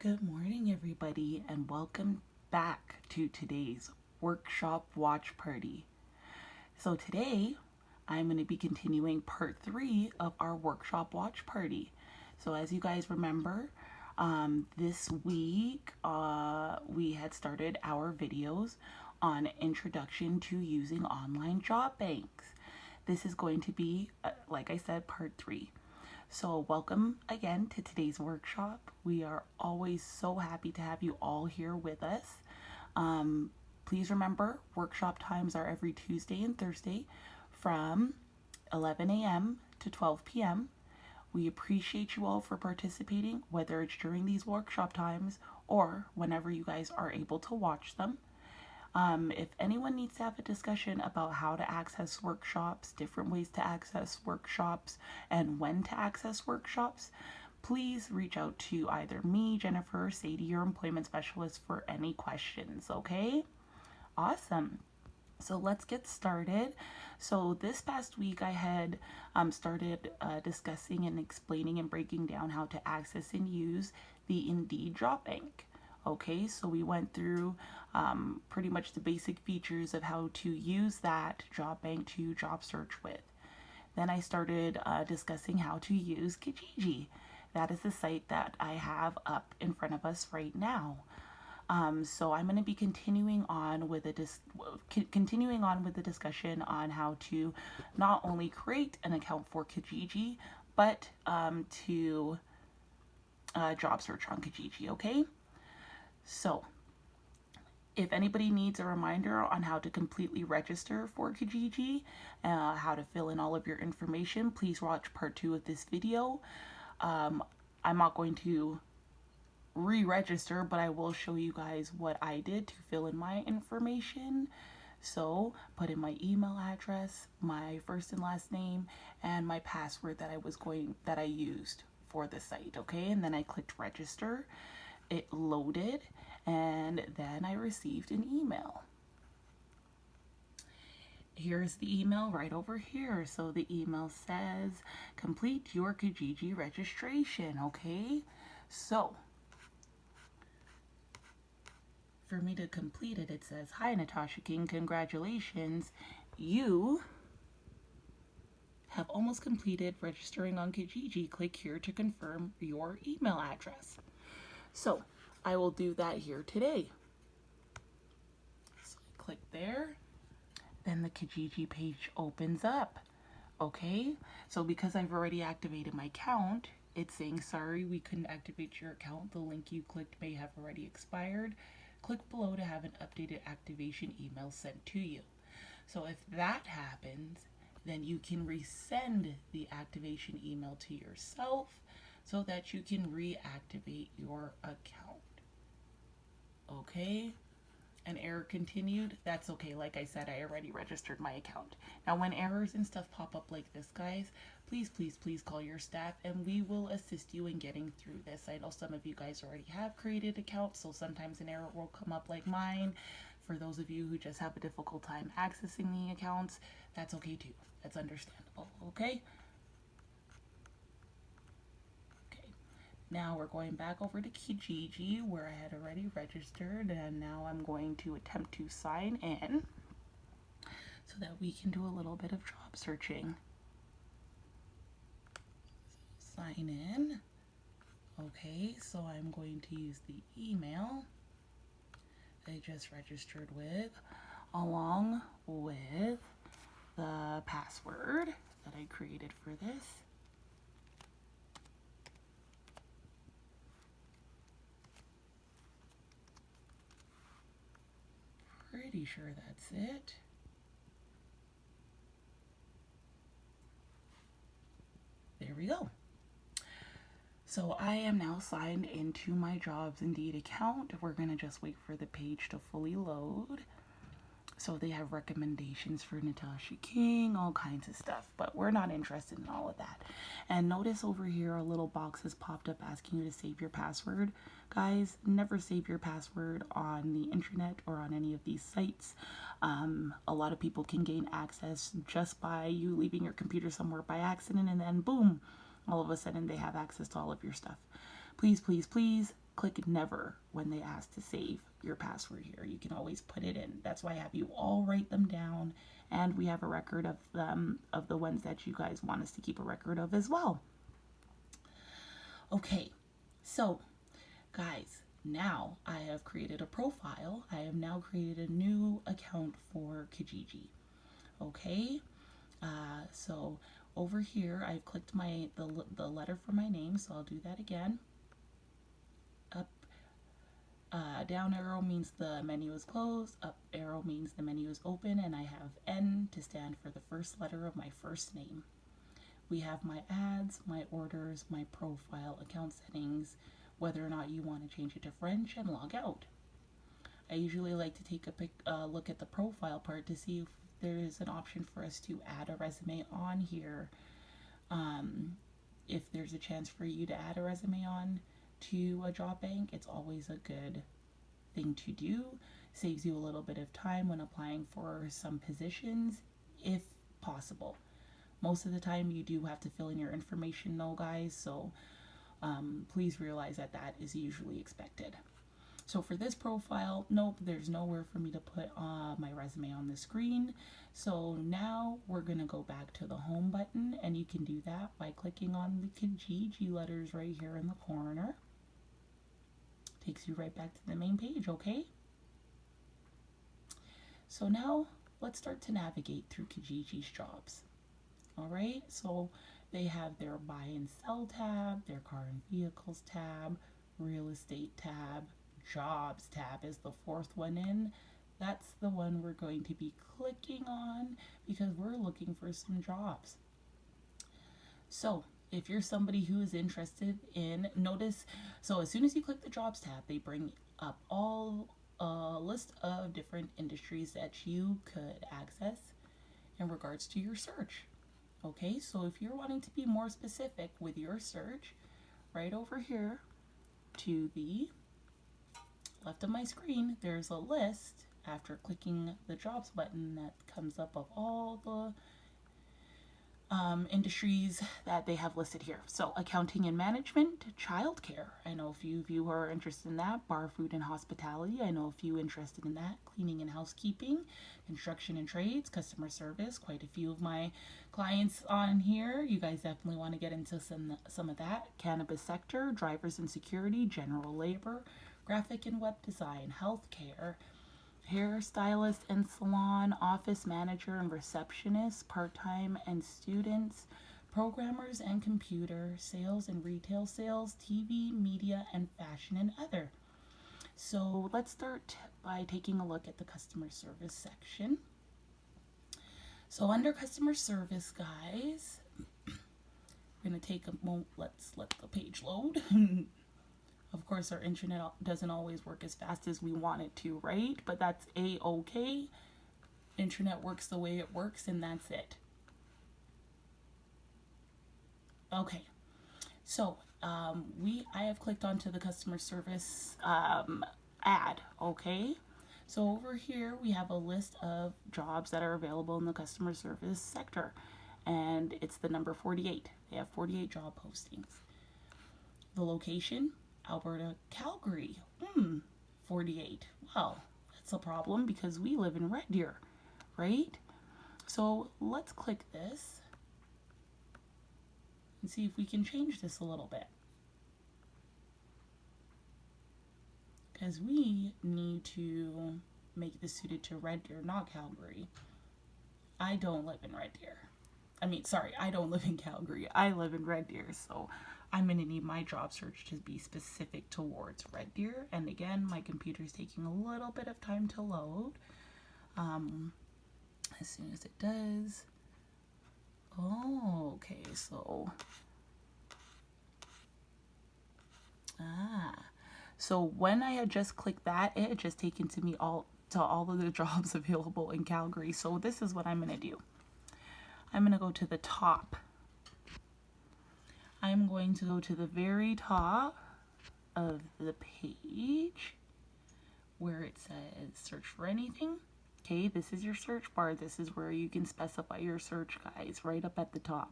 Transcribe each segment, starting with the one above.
Good morning, everybody, and welcome back to today's workshop watch party. So, today I'm going to be continuing part 3 of our workshop watch party. So, as you guys remember, this week we had started our videos on introduction to using online job banks. This is going to be, like I said, part 3. So, welcome again to today's workshop. We are always so happy to have you all here with us. Please remember, workshop times are every Tuesday and Thursday from 11 a.m. to 12 p.m. We appreciate you all for participating, whether it's during these workshop times or whenever you guys are able to watch them. If anyone needs to have a discussion about how to access workshops, different ways to access workshops, and when to access workshops, please reach out to either me, Jennifer, or Sadie, your employment specialist, for any questions, okay? Awesome. So let's get started. So this past week I had started discussing and explaining and breaking down how to access and use the Indeed Job Bank. Okay, so we went through pretty much the basic features of how to use that job bank to job search with. Then I started discussing how to use Kijiji. That is the site that I have up in front of us right now. So I'm going to be continuing on with the discussion on how to not only create an account for Kijiji, but to job search on Kijiji. Okay. So, if anybody needs a reminder on how to completely register for Kijiji, how to fill in all of your information, please watch part 2 of this video. I'm not going to re-register, but I will show you guys what I did to fill in my information. So, put in my email address, my first and last name, and my password that I used for the site, okay? And then I clicked register. It loaded, and then I received an email. Here's the email right over here. So the email says, complete your Kijiji registration, okay? So, for me to complete it, it says, hi, Natasha King, congratulations. You have almost completed registering on Kijiji. Click here to confirm your email address. So, I will do that here today. So I click there, then the Kijiji page opens up. Okay, so because I've already activated my account, it's saying, sorry, we couldn't activate your account. The link you clicked may have already expired. Click below to have an updated activation email sent to you. So if that happens, then you can resend the activation email to yourself so that you can reactivate your account. Okay, an error continued. That's okay. Like I said, I already registered my account. Now, when errors and stuff pop up like this, guys, please call your staff and we will assist you in getting through this. I know some of you guys already have created accounts, so sometimes an error will come up like mine. For those of you who just have a difficult time accessing the accounts, that's okay too. That's understandable, okay? Now we're going back over to Kijiji where I had already registered, and now I'm going to attempt to sign in so that we can do a little bit of job searching. Sign in. Okay, so I'm going to use the email I just registered with along with the password that I created for this. Pretty sure that's it. There we go. So I am now signed into my Jobs Indeed account. We're going to just wait for the page to fully load. So they have recommendations for Natasha King, all kinds of stuff, but we're not interested in all of that. And notice over here a little box has popped up asking you to save your password. Guys, never save your password on the internet or on any of these sites. A lot of people can gain access just by you leaving your computer somewhere by accident, and then boom, all of a sudden they have access to all of your stuff. Please click never when they ask to save your password here. You can always put it in. That's why I have you all write them down, and we have a record of them, of the ones that you guys want us to keep a record of as well. Okay, so guys, now I have created a profile. I have now created a new account for Kijiji. Okay, so over here I've clicked the letter for my name, so I'll do that again. Up, down arrow means the menu is closed, up arrow means the menu is open, and I have N to stand for the first letter of my first name. We have my ads, my orders, my profile, account settings, whether or not you want to change it to French, and log out. I usually like to take a look at the profile part to see if there is an option for us to add a resume on here. If there's a chance for you to add a resume on to a job bank, it's always a good thing to do. Saves you a little bit of time when applying for some positions, if possible. Most of the time you do have to fill in your information though, guys, so please realize that that is usually expected. So for this profile, nope, there's nowhere for me to put my resume on the screen. So now we're gonna go back to the home button, and you can do that by clicking on the Kijiji letters right here in the corner. Takes you right back to the main page, okay? So now let's start to navigate through Kijiji's jobs. All right, so they have their buy and sell tab, their car and vehicles tab, real estate tab, jobs tab is the fourth one in. That's the one we're going to be clicking on because we're looking for some jobs. So if you're somebody who is interested in, notice, so as soon as you click the jobs tab, they bring up all a list of different industries that you could access in regards to your search. Okay, so if you're wanting to be more specific with your search, right over here to the left of my screen, there's a list after clicking the jobs button that comes up of all the industries that they have listed here. So accounting and management, childcare. I know a few of you are interested in that. Bar, food, and hospitality. I know a few interested in that. Cleaning and housekeeping, construction and trades, customer service. Quite a few of my clients on here. You guys definitely want to get into some of that. Cannabis sector, drivers and security, general labor, graphic and web design, healthcare, hairstylist and salon, office manager and receptionist, part-time and students, programmers and computer, sales and retail sales, TV, media, and fashion and other. So let's start by taking a look at the customer service section. So under customer service, guys, we're going to take a moment. Let's let the page load. Of course, our internet doesn't always work as fast as we want it to, right? But that's a-okay. Internet works the way it works, and that's it. Okay, so I have clicked onto the customer service ad, okay? So over here, we have a list of jobs that are available in the customer service sector, and it's the number 48. They have 48 job postings. The location, Alberta, Calgary, 48. Well, that's a problem because we live in Red Deer, right? So let's click this and see if we can change this a little bit. Because we need to make this suited to Red Deer, not Calgary. I don't live in Red Deer. I don't live in Calgary. I live in Red Deer, so I'm going to need my job search to be specific towards Red Deer. And again, my computer's taking a little bit of time to load. As soon as it does. Oh, okay, so. So when I had just clicked that, it had just taken to me all of the jobs available in Calgary. So this is what I'm going to do. I'm going to go to the top. I'm going to go to the very top of the page where it says search for anything. Okay, this is your search bar. This is where you can specify your search, guys, right up at the top.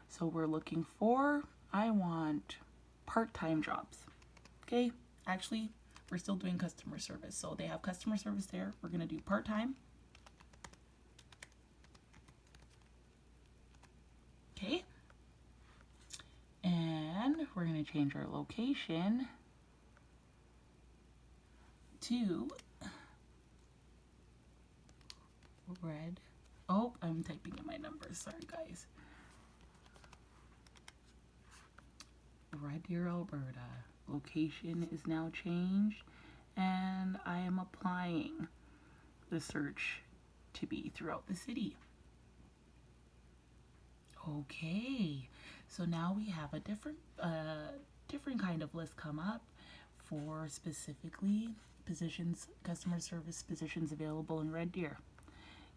So we're looking for, I want part-time jobs. Okay, Actually, we're still doing customer service. So they have customer service there. We're going to do part-time. Okay. And we're going to change our location to Red. Oh, I'm typing in my numbers. Sorry, guys. Red Deer, Alberta. Location is now changed, and I am applying the search to be throughout the city. Okay, so now we have a different kind of list come up for specifically positions, customer service positions available in Red Deer.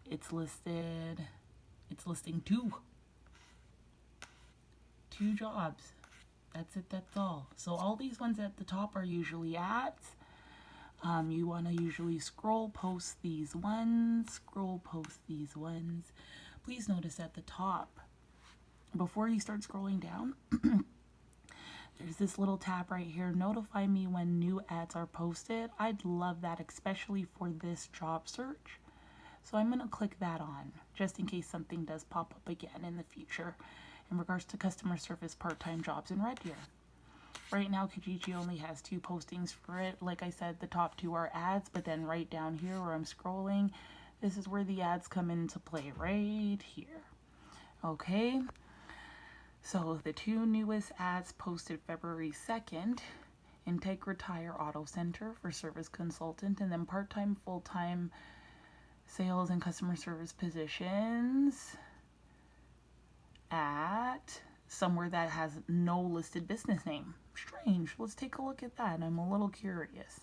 It's listing two jobs. That's it, that's all. So all these ones at the top are usually ads. You want to usually scroll post these ones. Please notice at the top, before you start scrolling down, there's this little tab right here, notify me when new ads are posted. I'd love that, especially for this job search. So I'm going to click that on, just in case something does pop up again in the future in regards to customer service part-time jobs in Red Deer. Right now, Kijiji only has 2 postings for it. Like I said, the top 2 are ads, but then right down here where I'm scrolling, this is where the ads come into play, right here. Okay, so the 2 newest ads posted February 2nd, Integra Tire Auto Center for service consultant, and then part-time, full-time sales and customer service positions at somewhere that has no listed business name. Strange. Let's take a look at that. I'm a little curious.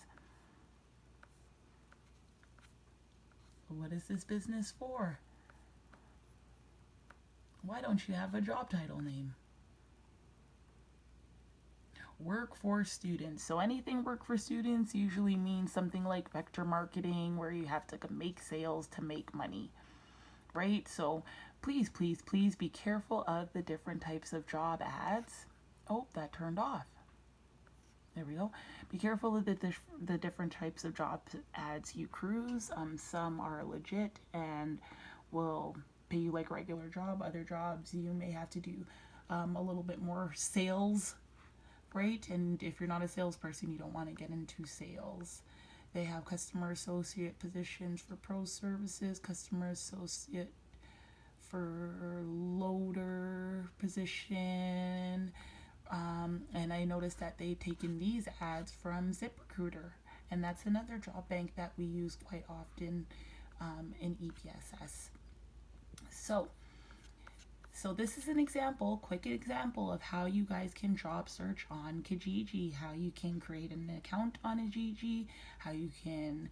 What is this business for? Why don't you have a job title name? Work for students. So anything work for students usually means something like vector marketing, where you have to make sales to make money, right? So please be careful of the different types of job ads. Oh, that turned off. There we go. Be careful of the different types of job ads you cruise. Some are legit and will pay you like a regular job. Other jobs you may have to do a little bit more sales, right? And if you're not a salesperson, you don't want to get into sales. They have customer associate positions for pro services, customer associate for loader position. And I noticed that they've taken these ads from ZipRecruiter, and that's another job bank that we use quite often in EPSS. So this is an example, quick example of how you guys can job search on Kijiji, how you can create an account on Kijiji, how you can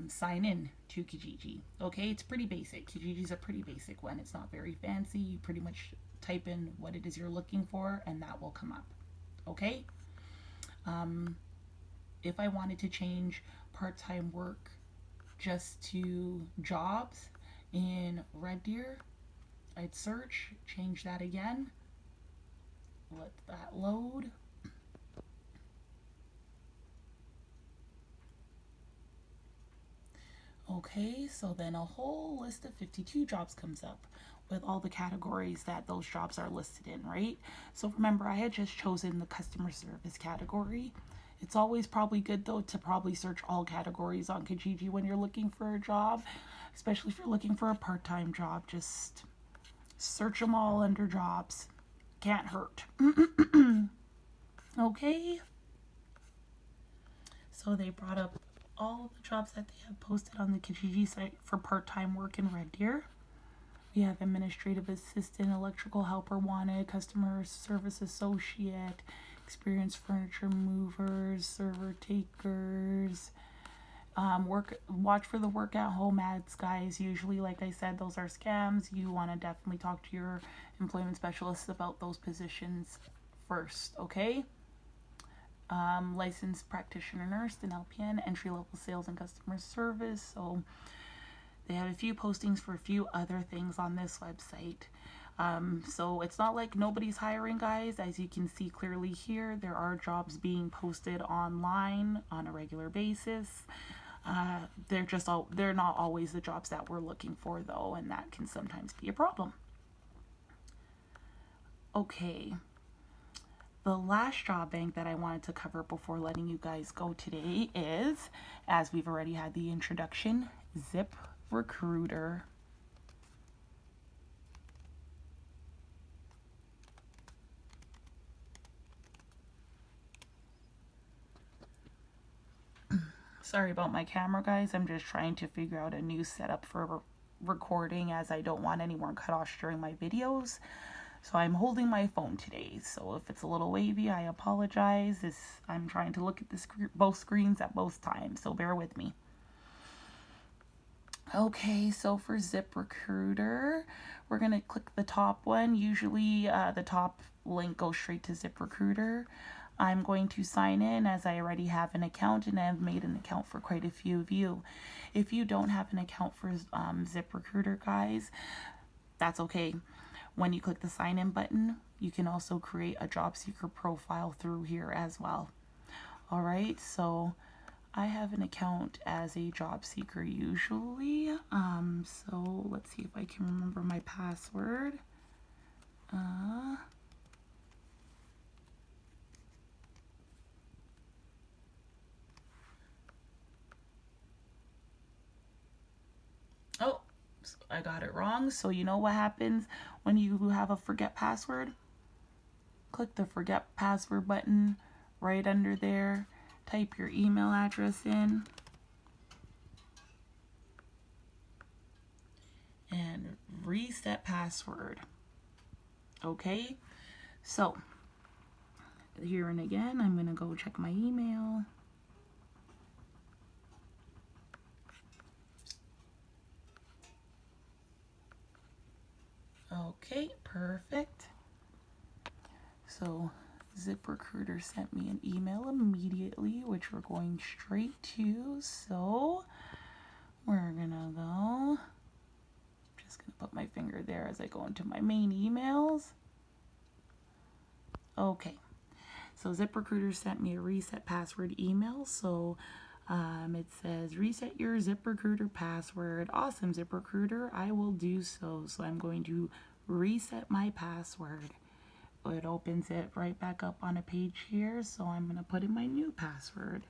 sign in to Kijiji. Okay, it's pretty basic. Kijiji's a pretty basic one. It's not very fancy. You pretty much type in what it is you're looking for and that will come up. Okay, if I wanted to change part-time work just to jobs in Red Deer, I'd search, change that again, let that load. Okay, so then a whole list of 52 jobs comes up with all the categories that those jobs are listed in, right? So remember, I had just chosen the customer service category. It's always probably good though to probably search all categories on Kijiji when you're looking for a job, especially if you're looking for a part-time job. Just search them all under jobs. Can't hurt. Okay. So they brought up all the jobs that they have posted on the Kijiji site for part-time work in Red Deer. We have administrative assistant, electrical helper wanted, customer service associate, experienced furniture movers, server takers. Watch for the work at home ads, guys. Usually, like I said, those are scams. You want to definitely talk to your employment specialist about those positions first, okay? Licensed practitioner nurse, an LPN, entry-level sales and customer service. So they have a few postings for a few other things on this website. So it's not like nobody's hiring, guys. As you can see clearly here, there are jobs being posted online on a regular basis. They're not always the jobs that we're looking for though, and that can sometimes be a problem. Okay, the last job bank that I wanted to cover before letting you guys go today is, as we've already had the introduction, ZipRecruiter. Sorry about my camera, guys. I'm just trying to figure out a new setup for recording, as I don't want any more cutoffs during my videos. So I'm holding my phone today. So if it's a little wavy, I apologize. I'm trying to look at both screens at both times, so bear with me. Okay, so for ZipRecruiter, we're going to click the top one. Usually the top link goes straight to ZipRecruiter. I'm going to sign in, as I already have an account, and I've made an account for quite a few of you. If you don't have an account for ZipRecruiter, guys, that's okay. When you click the sign in button, you can also create a job seeker profile through here as well. All right, so I have an account as a job seeker usually. So let's see if I can remember my password. Oh, I got it wrong. So you know what happens when you have a forget password? Click the forget password button right under there. Type your email address in. And reset password. Okay, so here and again, I'm gonna go check my email. Okay, perfect. So ZipRecruiter sent me an email immediately, which we're going straight to. So we're gonna go. Just gonna put my finger there as I go into my main emails. Okay, so ZipRecruiter sent me a reset password email. So it says reset your ZipRecruiter password. Awesome, ZipRecruiter, I will do so. So I'm going to reset my password. It opens it right back up on a page here. So I'm going to put in my new password.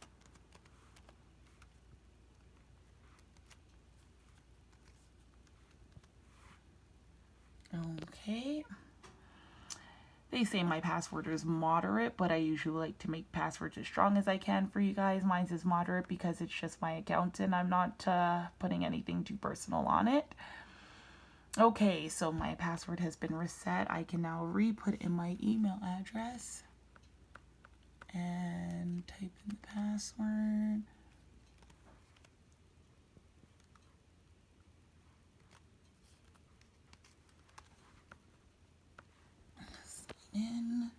Okay. They say my password is moderate, but I usually like to make passwords as strong as I can for you guys. Mine's is moderate because it's just my account and I'm not putting anything too personal on it. Okay, so my password has been reset. I can now re-put in my email address and type in the password. Sign in.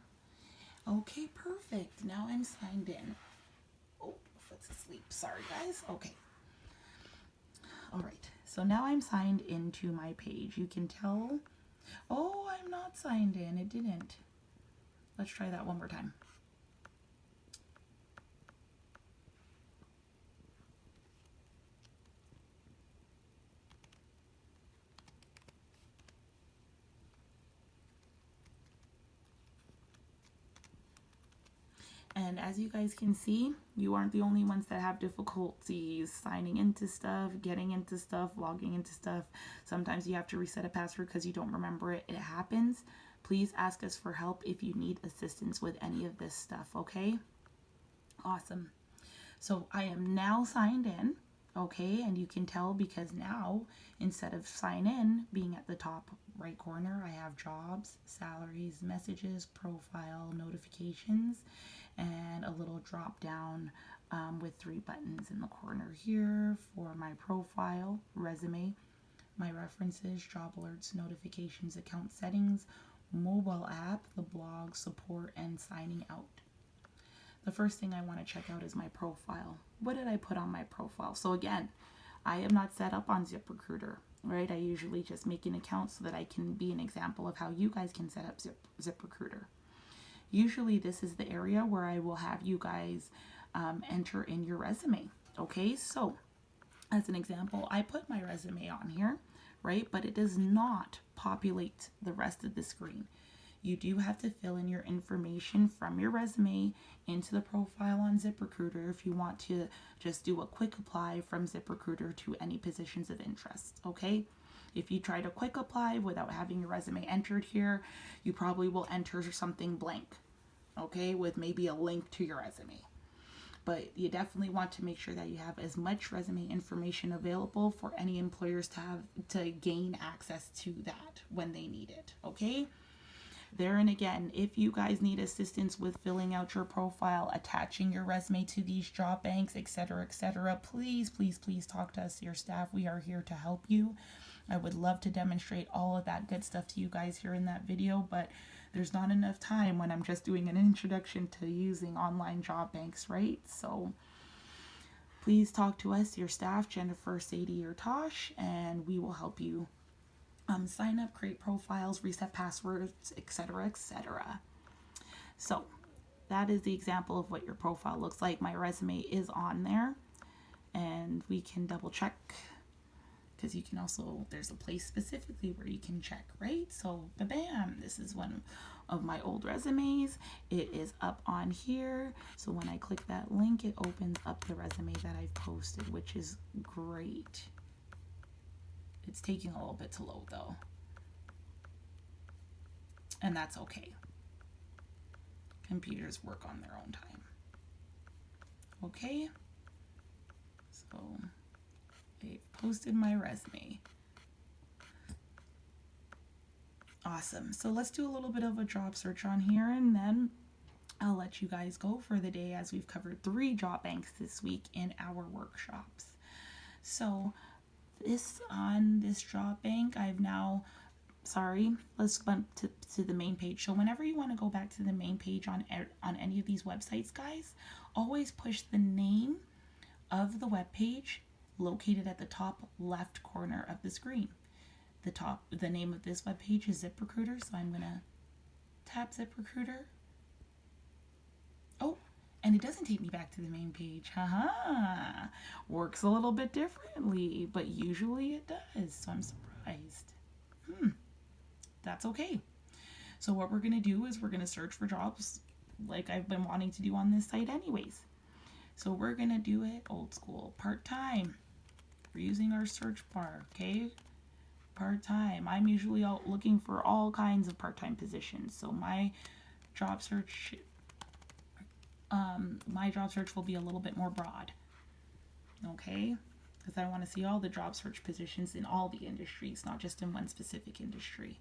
Okay, perfect. Now I'm signed in. Oh, foot's asleep. Sorry, guys. Okay. All right. So now I'm signed into my page. You can tell. Oh, I'm not signed in. It didn't. Let's try that one more time. And as you guys can see, you aren't the only ones that have difficulties signing into stuff, getting into stuff, logging into stuff. Sometimes you have to reset a password because you don't remember it. It happens. Please ask us for help if you need assistance with any of this stuff, okay? Awesome. So I am now signed in, okay? And you can tell because now, instead of sign in being at the top right corner, I have jobs, salaries, messages, profile, notifications, and a little drop down with 3 buttons in the corner here for my profile, resume, my references, job alerts, notifications, account settings, mobile app, the blog, support, and signing out. The first thing I want to check out is my profile. What did I put on my profile? So again, I am not set up on ZipRecruiter, right? I usually just make an account so that I can be an example of how you guys can set up ZipRecruiter. Usually this is the area where I will have you guys enter in your resume. Okay, so as an example, I put my resume on here, right? But it does not populate the rest of the screen. You do have to fill in your information from your resume into the profile on ZipRecruiter if you want to just do a quick apply from ZipRecruiter to any positions of interest, okay? If you try to quick apply without having your resume entered here, you probably will enter something blank, okay, with maybe a link to your resume. But you definitely want to make sure that you have as much resume information available for any employers to gain access to that when they need it, okay? There and again, if you guys need assistance with filling out your profile, attaching your resume to these job banks, etc., please, please, please talk to us, your staff. We are here to help you. I would love to demonstrate all of that good stuff to you guys here in that video, but there's not enough time when I'm just doing an introduction to using online job banks, right? So please talk to us, your staff, Jennifer, Sadie, or Tosh, and we will help you sign up, create profiles, reset passwords, etc. So that is the example of what your profile looks like. My resume is on there, and we can double check because you can also, there's a place specifically where you can check, right? So bam, this is one of my old resumes. It is up on here. So when I click that link, it opens up the resume that I've posted, which is great. It's taking a little bit to load though, and that's okay. Computers work on their own time. Okay, so I posted my resume. Awesome. So let's do a little bit of a job search on here, and then I'll let you guys go for the day as we've covered 3 job banks this week in our workshops. So on this job bank, let's bump to the main page. So whenever you want to go back to the main page on any of these websites, guys, always push the name of the web page located at the top left corner of the screen. The name of this web page is ZipRecruiter, so I'm gonna tap ZipRecruiter. Oh, and it doesn't take me back to the main page. Haha. Works a little bit differently, but usually it does, so I'm surprised. That's okay. So what we're going to do is we're going to search for jobs like I've been wanting to do on this site anyways. So we're going to do it old school, part-time. We're using our search bar, okay? Part-time. I'm usually out looking for all kinds of part-time positions, so my job search will be a little bit more broad, okay? Because I want to see all the job search positions in all the industries, not just in one specific industry.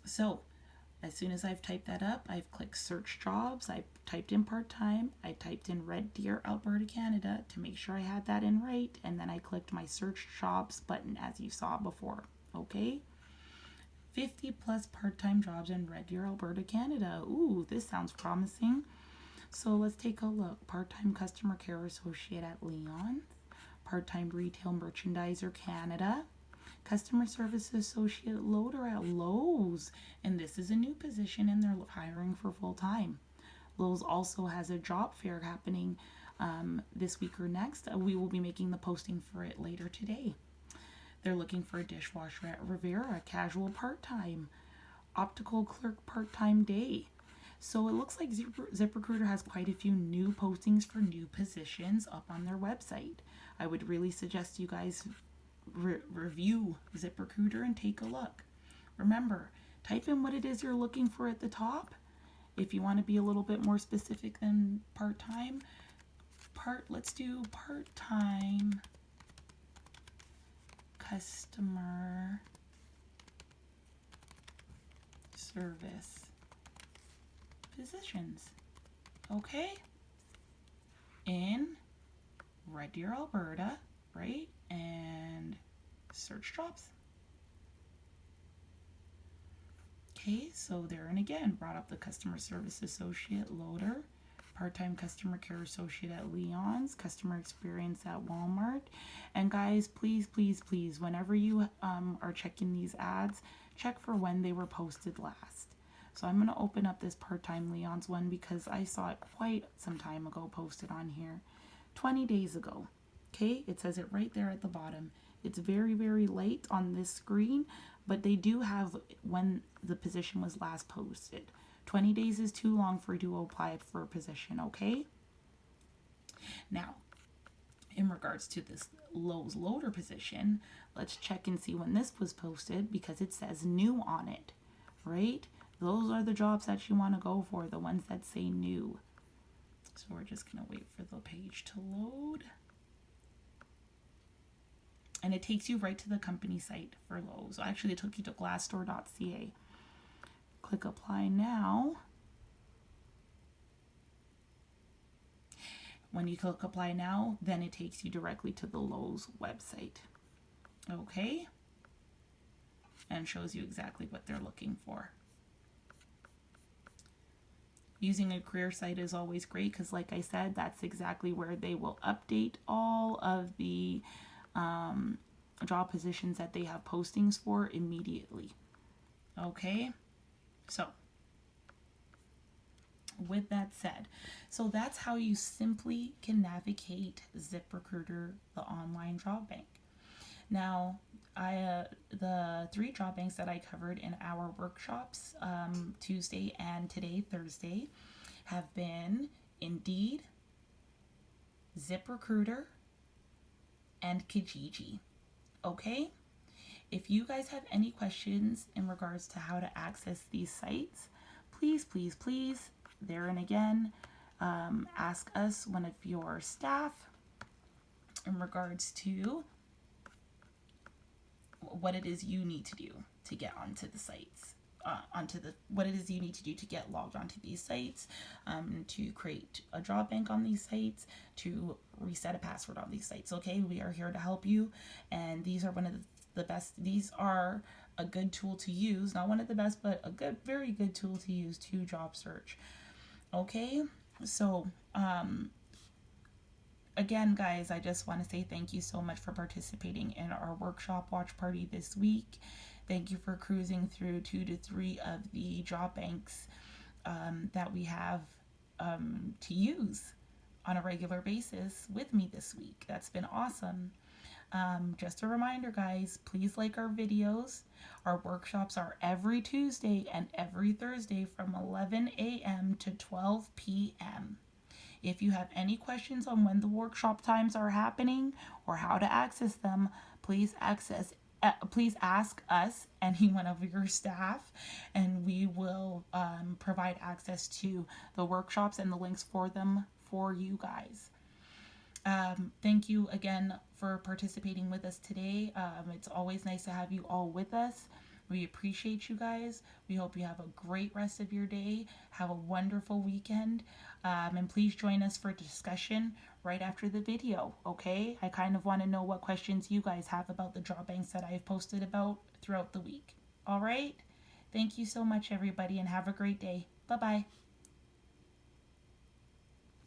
So as soon as I've typed that up, I've clicked search jobs. I typed in part-time. I typed in Red Deer, Alberta, Canada to make sure I had that in right. And then I clicked my search jobs button as you saw before. Okay. 50 plus part-time jobs in Red Deer, Alberta, Canada. Ooh, this sounds promising. So let's take a look. Part-time customer care associate at Leon's. Part-time retail merchandiser, Canada. Customer service associate loader at Lowe's, and this is a new position and they're hiring for full-time. Lowe's also has a job fair happening this week or next. We will be making the posting for it later today. They're looking for a dishwasher at Rivera, casual part-time. Optical clerk part-time day. So it looks like ZipRecruiter has quite a few new postings for new positions up on their website. I would really suggest you guys review ZipRecruiter and take a look. Remember, type in what it is you're looking for at the top. If you want to be a little bit more specific than part-time, let's do part-time customer service positions. Okay? In Red Deer, Alberta, right? And search jobs. Okay, so there and again, brought up the customer service associate loader, part-time customer care associate at Leon's, customer experience at Walmart. And guys, please, please, please, whenever you are checking these ads, check for when they were posted last. So I'm going to open up this part-time Leon's one because I saw it quite some time ago posted on here. 20 days ago. Okay, it says it right there at the bottom. It's very, very late on this screen, but they do have when the position was last posted. 20 days is too long for you to apply for a position, okay? Now, in regards to this Lowe's loader position, let's check and see when this was posted because it says new on it, right? Those are the jobs that you want to go for, the ones that say new. So we're just going to wait for the page to load. And it takes you right to the company site for Lowe's. Actually, it took you to glassdoor.ca. Click apply now. When you click apply now, then it takes you directly to the Lowe's website. Okay? And shows you exactly what they're looking for. Using a career site is always great because, like I said, that's exactly where they will update all of the job positions that they have postings for immediately. Okay? So, with that said, so that's how you simply can navigate ZipRecruiter, the online job bank. Now, the 3 job banks that I covered in our workshops Tuesday and today, Thursday, have been Indeed, ZipRecruiter, and Kijiji. Okay? If you guys have any questions in regards to how to access these sites, please, please, please, there and again, ask us, one of your staff, in regards to what it is you need to do to get onto the sites, what it is you need to do to get logged onto these sites, to create a job bank on these sites, to reset a password on these sites. Okay, we are here to help you, and these are one of the best. These are a good tool to use, not one of the best, but a good, very good tool to use to job search. Okay, so again, guys, I just want to say thank you so much for participating in our workshop watch party this week. Thank you for cruising through 2 to 3 of the job banks that we have to use on a regular basis with me this week. That's been awesome. Just a reminder, guys, please like our videos. Our workshops are every Tuesday and every Thursday from 11 a.m. to 12 p.m. If you have any questions on when the workshop times are happening or how to access them, please ask us, any one of your staff, and we will provide access to the workshops and the links for them for you guys. Thank you again for participating with us today. It's always nice to have you all with us. We appreciate you guys. We hope you have a great rest of your day. Have a wonderful weekend. And please join us for discussion right after the video, okay? I kind of want to know what questions you guys have about the job banks that I've posted about throughout the week. All right? Thank you so much, everybody, and have a great day. Bye-bye.